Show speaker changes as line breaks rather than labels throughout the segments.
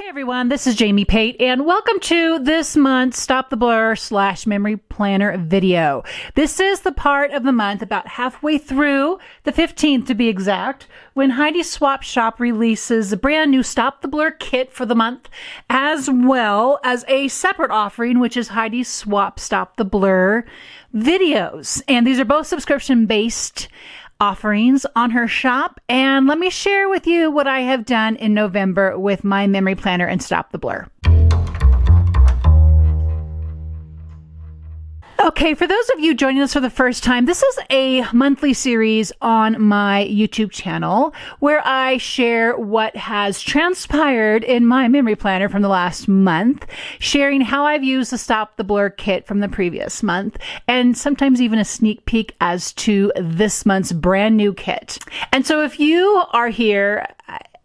Hey everyone, this is Jamie Pate, and welcome to this month's Stop the Blur / Memory Planner video. This is the part of the month, about halfway through, the 15th to be exact, when Heidi Swapp Shop releases a brand new Stop the Blur kit for the month, as well as a separate offering, which is Heidi Swapp Stop the Blur videos. And these are both subscription-based offerings on her shop, and let me share with you what I have done in November with my memory planner and Stop the Blur. Okay, for those of you joining us for the first time, this is a monthly series on my YouTube channel where I share what has transpired in my memory planner from the last month, sharing how I've used the Stop the Blur kit from the previous month, and sometimes even a sneak peek as to this month's brand new kit. And so if you are here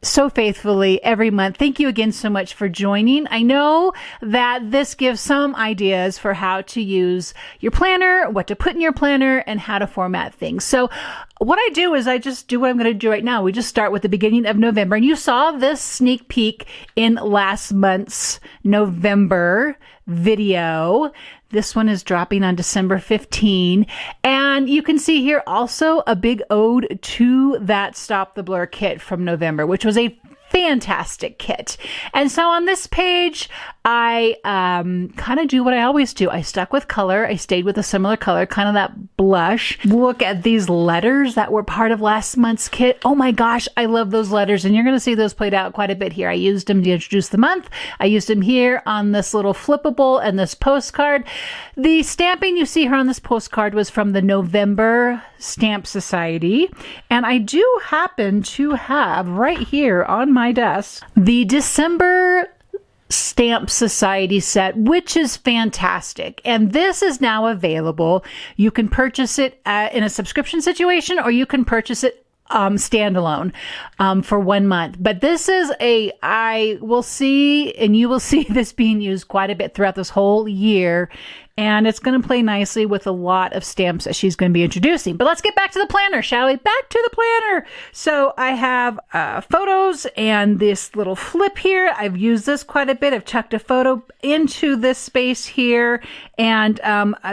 so faithfully every month, thank you again so much for joining. I know that this gives some ideas for how to use your planner, what to put in your planner, and how to format things. So what I do is I just do what I'm going to do right now. We just start with the beginning of November, and you saw this sneak peek in last month's November video. This one is dropping on December 15. And you can see here also a big ode to that Stop the Blur kit from November, which was a fantastic kit. And so on this page, I kind of do what I always do. I stuck with color. I stayed with a similar color, kind of that blush. Look at these letters that were part of last month's kit. Oh my gosh, I love those letters. And you're going to see those played out quite a bit here. I used them to introduce the month. I used them here on this little flippable and this postcard. The stamping you see here on this postcard was from the November Stamp Society. And I do happen to have right here on my desk the December Stamp Society set, which is fantastic. And this is now available. You can purchase it in a subscription situation, or you can purchase it standalone for 1 month. But this is I will see, and you will see this being used quite a bit throughout this whole year. And it's going to play nicely with a lot of stamps that she's going to be introducing. But let's get back to the planner, shall we? Back to the planner. So I have photos and this little flip here. I've used this quite a bit. I've chucked a photo into this space here. And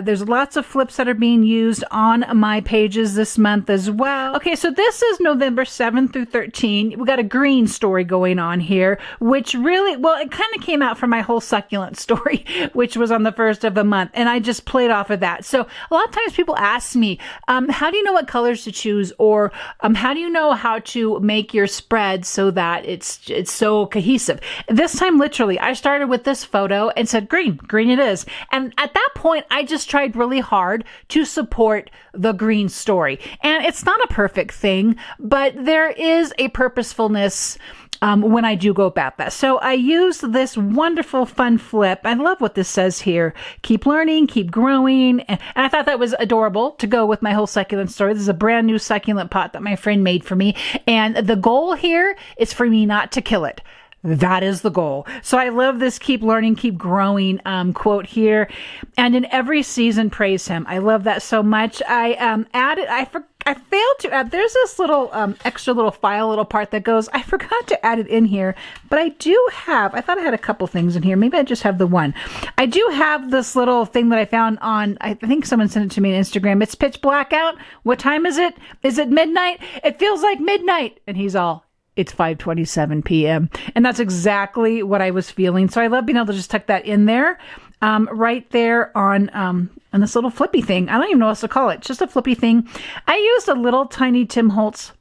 there's lots of flips that are being used on my pages this month as well. Okay, so this is November 7 through 13. We got a green story going on here, which really, well, it kind of came out from my whole succulent story, which was on the first of the month. And I just played off of that. So a lot of times people ask me, how do you know what colors to choose? Or how do you know how to make your spread so that it's so cohesive? This time, literally, I started with this photo and said, green it is. And at that point, I just tried really hard to support the green story. And it's not a perfect thing, but there is a purposefulness when I do go about that. So I used this wonderful fun flip. I love what this says here. Keep learning, keep growing. And I thought that was adorable to go with my whole succulent story. This is a brand new succulent pot that my friend made for me. And the goal here is for me not to kill it. That is the goal. So I love this keep learning, keep growing quote here. And in every season, praise him. I love that so much. I failed to add, there's this little extra little file, little part that goes, I forgot to add it in here, but I do have, I thought I had a couple things in here. Maybe I just have the one. I do have this little thing that I found on, I think someone sent it to me on Instagram. It's pitch black out. What time is it? Is it midnight? It feels like midnight. And he's all, it's 5:27 p.m. And that's exactly what I was feeling. So I love being able to just tuck that in there, right there on this little flippy thing. I don't even know what else to call it. It's just a flippy thing. I used a little tiny Tim Holtz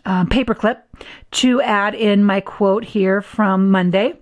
paperclip to add in my quote here from Monday.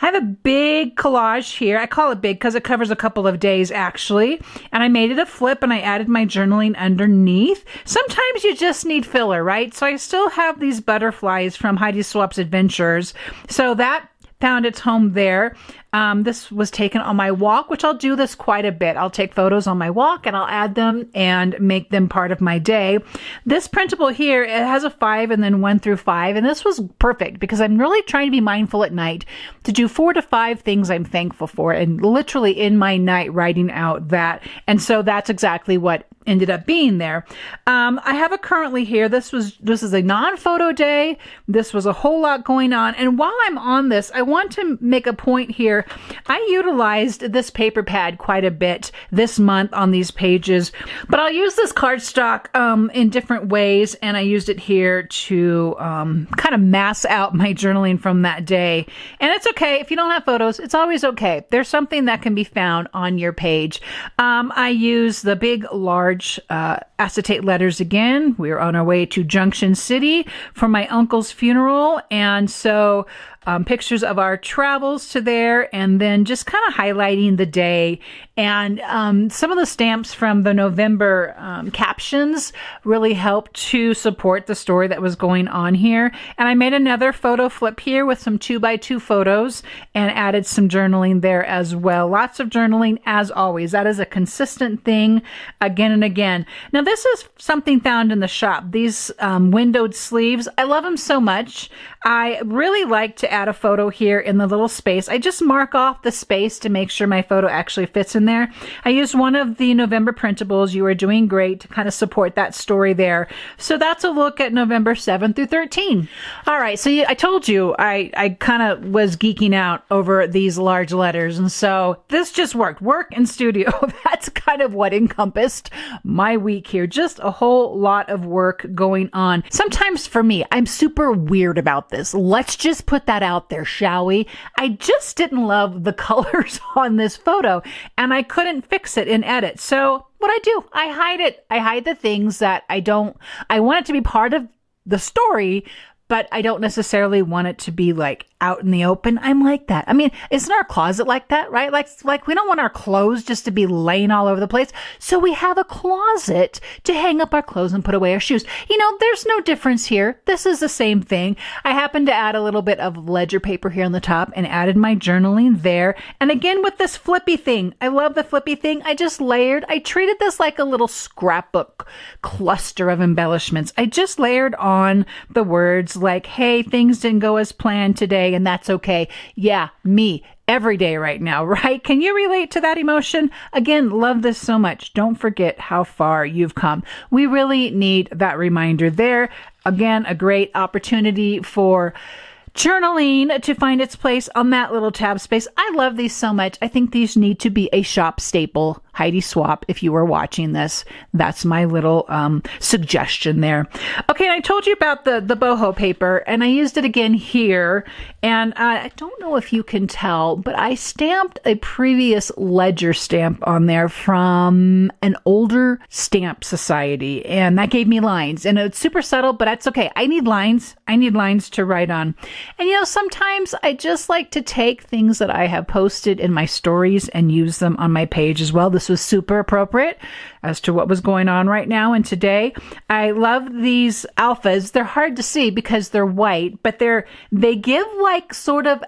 I have a big collage here. I call it big because it covers a couple of days, actually. And I made it a flip, and I added my journaling underneath. Sometimes you just need filler, right? So I still have these butterflies from Heidi Swapp's Adventures. So that found its home there. This was taken on my walk, which I'll do this quite a bit. I'll take photos on my walk and I'll add them and make them part of my day. This printable here, it has a 5 and then 1 through 5. And this was perfect because I'm really trying to be mindful at night to do 4 to 5 things I'm thankful for, and literally in my night writing out that. And so that's exactly what ended up being there. I have a currently here. This is a non-photo day. This was a whole lot going on. And while I'm on this, I want to make a point here. I utilized this paper pad quite a bit this month on these pages, but I'll use this cardstock in different ways. And I used it here to kind of mass out my journaling from that day. And it's okay if you don't have photos. It's always okay. There's something that can be found on your page. I use the big, large acetate letters again. We're on our way to Junction City for my uncle's funeral. And so pictures of our travels to there, and then just kind of highlighting the day. And some of the stamps from the November captions really helped to support the story that was going on here. And I made another photo flip here with some 2x2 photos and added some journaling there as well. Lots of journaling as always. That is a consistent thing again and again. Now this is something found in the shop. These windowed sleeves, I love them so much. I really like to add a photo here in the little space. I just mark off the space to make sure my photo actually fits in there. I used one of the November printables, You Are Doing Great, to kind of support that story there. So that's a look at November 7 through 13. All right, so I told you I kind of was geeking out over these large letters, and so this just worked. Work and studio, that's kind of what encompassed my week here. Just a whole lot of work going on. Sometimes for me, I'm super weird about this. Let's just put that out there, shall we? I just didn't love the colors on this photo, and I couldn't fix it in edit. So what I do, I hide it. I hide the things that I want it to be part of the story, but I don't necessarily want it to be like out in the open. I'm like that. I mean, isn't our closet like that, right? Like we don't want our clothes just to be laying all over the place. So we have a closet to hang up our clothes and put away our shoes. You know, there's no difference here. This is the same thing. I happened to add a little bit of ledger paper here on the top and added my journaling there. And again, with this flippy thing, I love the flippy thing. I just layered. I treated this like a little scrapbook cluster of embellishments. I just layered on the words like, hey, things didn't go as planned today, and that's okay. Yeah, me every day right now, right? Can you relate to that emotion? Again, love this so much. Don't forget how far you've come. We really need that reminder there. Again, a great opportunity for journaling to find its place on that little tab space. I love these so much. I think these need to be a shop staple. Heidi Swap, if you were watching this, that's my little suggestion there. Okay, and I told you about the boho paper, and I used it again here. And I don't know if you can tell, but I stamped a previous ledger stamp on there from an older stamp society, and that gave me lines. And it's super subtle, but that's okay. I need lines. I need lines to write on. And you know, sometimes I just like to take things that I have posted in my stories and use them on my page as well. This was super appropriate as to what was going on right now and today. I love these alphas. They're hard to see because they're white, but they give like sort of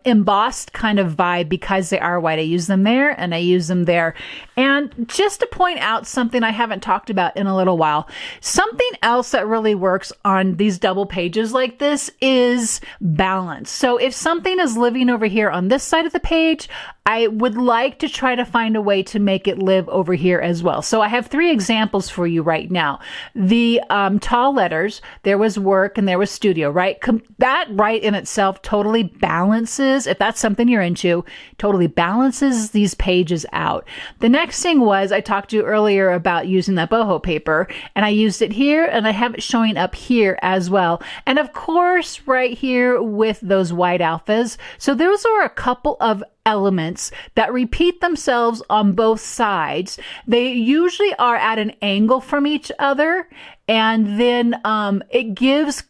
embossed kind of vibe because they are white. I use them there and I use them there. And just to point out something I haven't talked about in a little while, something else that really works on these double pages like this is balance. So if something is living over here on this side of the page, I would like to try to find a way to make it live over here as well. So I have 3 examples for you right now. The tall letters, there was work and there was studio, right? That right in itself totally balances, if that's something you're into, totally balances these pages out. The next thing was, I talked to you earlier about using that boho paper, and I used it here and I have it showing up here as well. And of course, right here with those white alphas. So those are a couple of elements that repeat themselves on both sides. They usually are at an angle from each other, and then it gives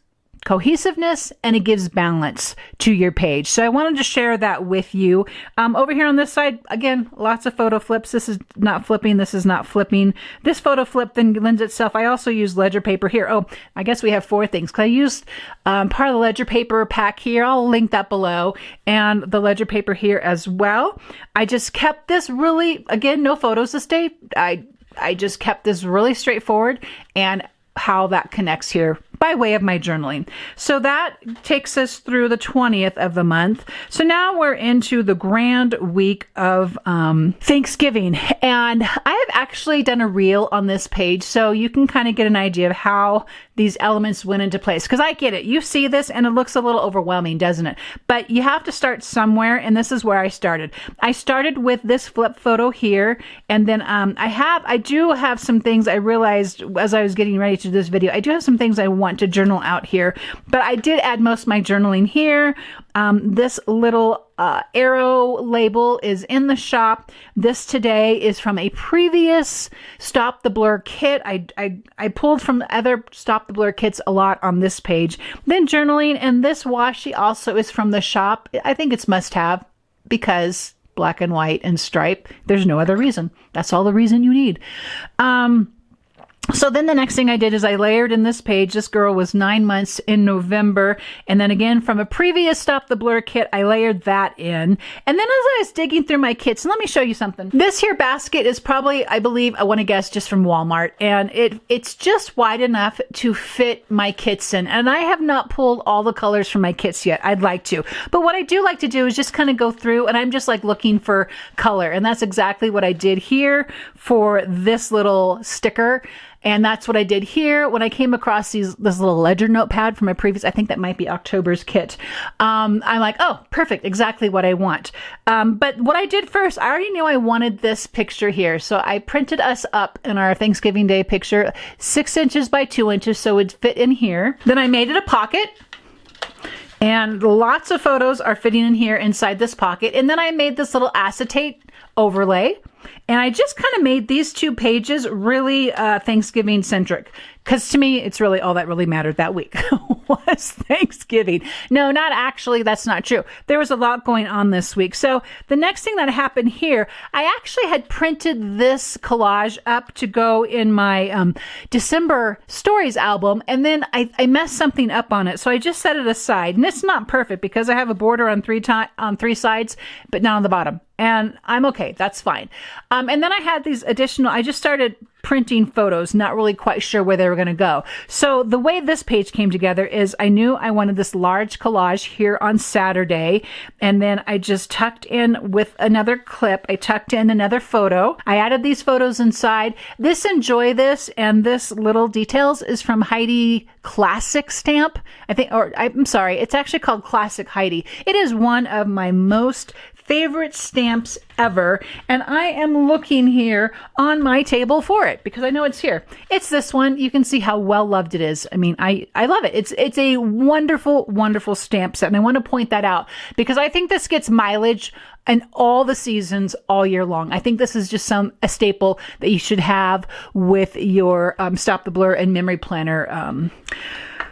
cohesiveness and it gives balance to your page. So I wanted to share that with you. Over here on this side, again, lots of photo flips. This is not flipping. This is not flipping. This photo flip then lends itself. I also use ledger paper here. Oh, I guess we have 4 things because I used part of the ledger paper pack here. I'll link that below, and the ledger paper here as well. I just kept this really, again, no photos this day. I just kept this really straightforward and how that connects here by way of my journaling. So that takes us through the 20th of the month. So now we're into the grand week of Thanksgiving. And I have actually done a reel on this page so you can kind of get an idea of how these elements went into place. Because I get it. You see this and it looks a little overwhelming, doesn't it? But you have to start somewhere, and this is where I started. I started with this flip photo here, and then I do have some things I realized as I was getting ready to do this video. I do have some things I want to journal out here, but I did add most of my journaling here. This little arrow label is in the shop. This today is from a previous Stop the Blur kit. I pulled from other Stop the Blur kits a lot on this page. Then journaling, and this washi also is from the shop. I think it's must-have because black and white and stripe. There's no other reason. That's all the reason you need. So then the next thing I did is I layered in this page. This girl was 9 months in November. And then again, from a previous Stop the Blur kit, I layered that in. And then as I was digging through my kits, let me show you something. This here basket is probably, I believe, I want to guess, just from Walmart. And it's just wide enough to fit my kits in. And I have not pulled all the colors from my kits yet. I'd like to. But what I do like to do is just kind of go through, and I'm just like looking for color. And that's exactly what I did here for this little sticker. And that's what I did here when I came across this little ledger notepad from my previous, I think that might be October's kit. I'm like, oh, perfect, exactly what I want. But what I did first, I already knew I wanted this picture here. So I printed us up in our Thanksgiving Day picture, 6 inches by 2 inches, so it'd fit in here. Then I made it a pocket. And lots of photos are fitting in here inside this pocket. And then I made this little acetate overlay. And I just kind of made these 2 pages really Thanksgiving centric. Because to me, it's really all that really mattered that week was Thanksgiving. No, not actually. That's not true. There was a lot going on this week. So the next thing that happened here, I actually had printed this collage up to go in my December stories album. And then I messed something up on it. So I just set it aside. And it's not perfect because I have a border on 3 sides, but not on the bottom. And I'm okay. That's fine. And then I had these additional, I just started printing photos, not really quite sure where they were going to go. So the way this page came together is I knew I wanted this large collage here on Saturday. And then I just tucked in with another clip. I tucked in another photo. I added these photos inside. This Enjoy This and this Little Details is from Heidi Classic Stamp. I think, or I'm sorry, it's actually called Classic Heidi. It is one of my most favorite stamps ever, and I am looking here on my table for it because I know it's here. It's this one. You can see how well loved it is. I mean, I love it. It's a wonderful, wonderful stamp set, and I want to point that out because I think this gets mileage in all the seasons all year long. I think this is just a staple that you should have with your Stop the Blur and Memory Planner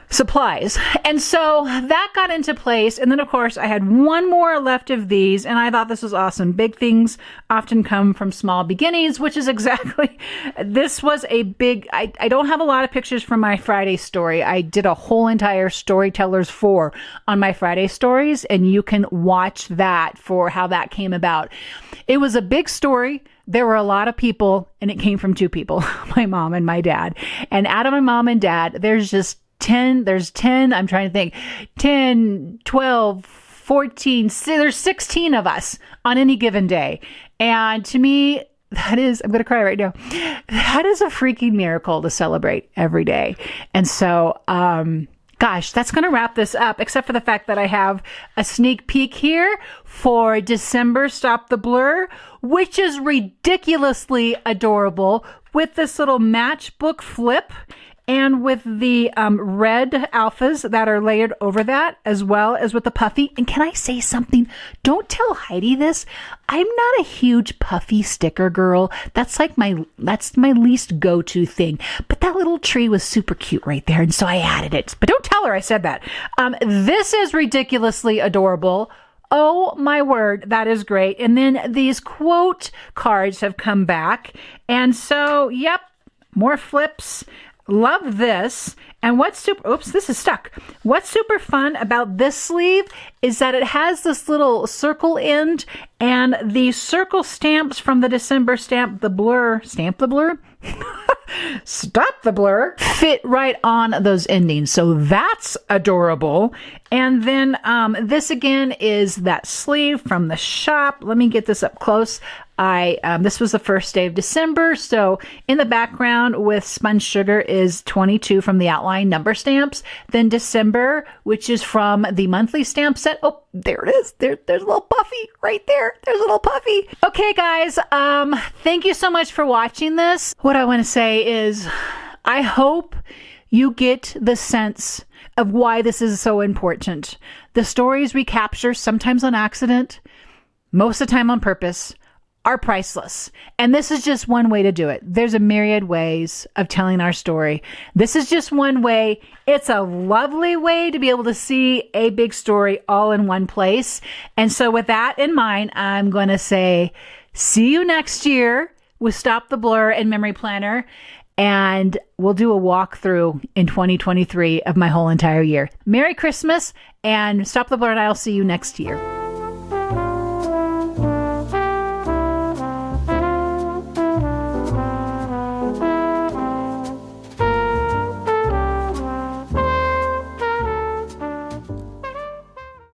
supplies. And so that got into place. And then of course I had one more left of these and I thought this was awesome. Big things often come from small beginnings, which is exactly, this was a big, I don't have a lot of pictures from my Friday story. I did a whole entire Storytellers 4 on my Friday stories, and you can watch that for how that came about. It was a big story. There were a lot of people, and it came from 2 people, my mom and my dad. And out of my mom and dad, there's 10, I'm trying to think, 10, 12, 14, there's 16 of us on any given day. And to me, that is, I'm going to cry right now. That is a freaking miracle to celebrate every day. And so, gosh, that's going to wrap this up, except for the fact that I have a sneak peek here for December Stop the Blur, which is ridiculously adorable with this little matchbook flip. and with the red alphas that are layered over that, as well as with the puffy. And can I say something? Don't tell Heidi this. I'm not a huge puffy sticker girl. That's my least go-to thing. But that little tree was super cute right there, and so I added it. But don't tell her I said that. This is ridiculously adorable. Oh my word, that is great. And then these quote cards have come back. And so, yep, more flips. Love this. And this is stuck. What's super fun about this sleeve is that it has this little circle end, and the circle stamps from the December Stamp the Blur, Stop the Blur, fit right on those endings. So that's adorable. And then this again is that sleeve from the shop. Let me get this up close. This was the first day of December. So in the background with Spun Sugar is 22 from the outline number stamps. Then December, which is from the monthly stamp set. Oh, there it is. There's a little puffy right there. There's a little puffy. Okay, guys. Thank you so much for watching this. What I want to say is I hope you get the sense of why this is so important. The stories we capture, sometimes on accident, most of the time on purpose, are priceless. And this is just one way to do it. There's a myriad ways of telling our story. This is just one way. It's a lovely way to be able to see a big story all in one place. And so with that in mind, I'm going to say, see you next year with Stop the Blur and Memory Planner. And we'll do a walkthrough in 2023 of my whole entire year. Merry Christmas, and Stop the Blur, and I'll see you next year.